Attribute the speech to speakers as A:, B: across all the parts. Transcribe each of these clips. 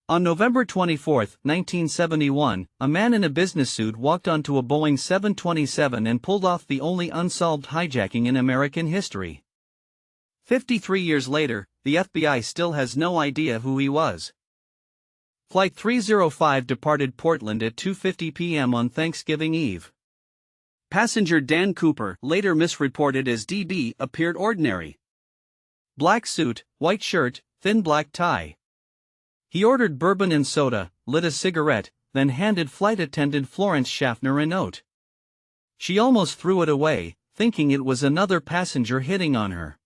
A: On November 24, 1971, a man in a business suit walked onto a Boeing 727 and pulled off the only unsolved hijacking in American history. 53 years later, the FBI still has no idea who he was. Flight 305 departed Portland at 2:50 p.m. on Thanksgiving Eve. Passenger Dan Cooper, later misreported as DB, appeared ordinary. Black suit, white shirt, thin black tie. He ordered bourbon and soda, lit a cigarette, then handed flight attendant Florence Schaffner a note. She almost threw it away, thinking it was another passenger hitting on her.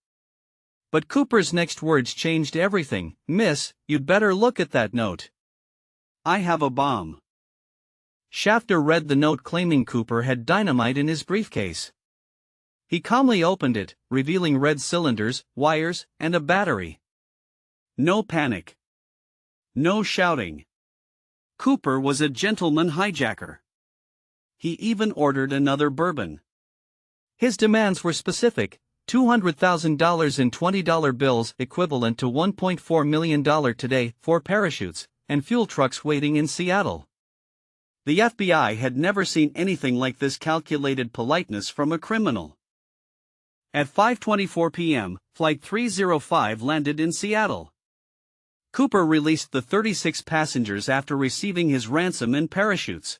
A: But Cooper's next words changed everything. "Miss, you'd better look at that note. I have a bomb." Schaffner read the note claiming Cooper had dynamite in his briefcase. He calmly opened it, revealing red cylinders, wires, and a battery. No panic. No shouting. Cooper was a gentleman hijacker. He even ordered another bourbon. His demands were specific: $200,000 in $20 bills equivalent to $1.4 million today, 4 parachutes, and fuel trucks waiting in Seattle. The FBI had never seen anything like this calculated politeness from a criminal. At 5:24 p.m., Flight 305 landed in Seattle. Cooper released the 36 passengers after receiving his ransom and parachutes.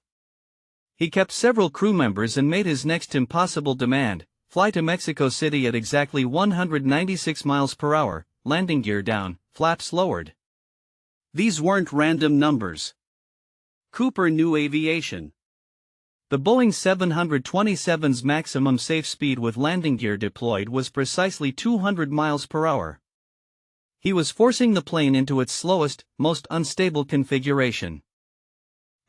A: He kept several crew members and made his next impossible demand: fly to Mexico City at exactly 196 miles per hour, landing gear down, flaps lowered. These weren't random numbers. Cooper knew aviation. The Boeing 727's maximum safe speed with landing gear deployed was precisely 200 miles per hour. He was forcing the plane into its slowest, most unstable configuration.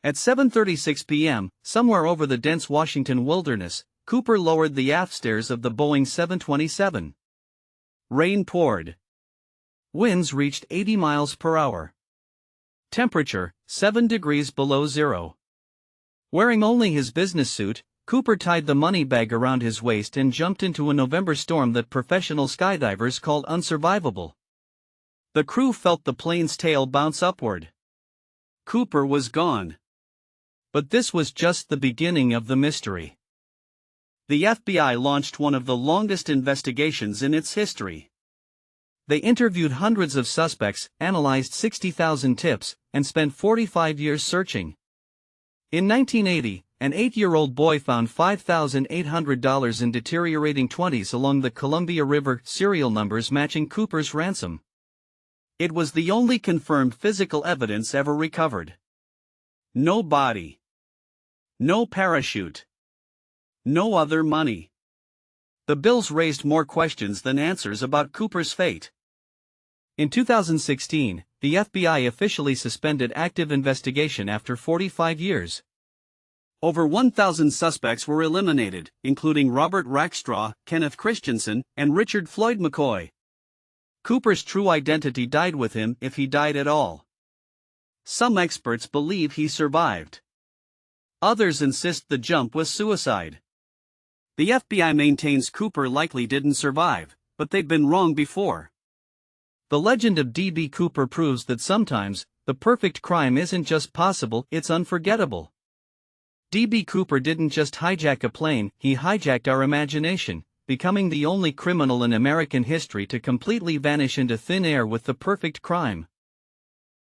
A: At 7:36 p.m., somewhere over the dense Washington wilderness, Cooper lowered the aft stairs of the Boeing 727. Rain poured. Winds reached 80 miles per hour. Temperature, 7 degrees below zero. Wearing only his business suit, Cooper tied the money bag around his waist and jumped into a November storm that professional skydivers called unsurvivable. The crew felt the plane's tail bounce upward. Cooper was gone. But this was just the beginning of the mystery. The FBI launched one of the longest investigations in its history. They interviewed hundreds of suspects, analyzed 60,000 tips, and spent 45 years searching. In 1980, an 8-year-old boy found $5,800 in deteriorating 20s along the Columbia River, serial numbers matching Cooper's ransom. It was the only confirmed physical evidence ever recovered. No body. No parachute. No other money. The bills raised more questions than answers about Cooper's fate. In 2016, the FBI officially suspended active investigation after 45 years. Over 1,000 suspects were eliminated, including Robert Rackstraw, Kenneth Christensen, and Richard Floyd McCoy. Cooper's true identity died with him, if he died at all. Some experts believe he survived. Others insist the jump was suicide. The FBI maintains Cooper likely didn't survive, but they've been wrong before. The legend of D.B. Cooper proves that sometimes, the perfect crime isn't just possible, it's unforgettable. D.B. Cooper didn't just hijack a plane, he hijacked our imagination, becoming the only criminal in American history to completely vanish into thin air with the perfect crime.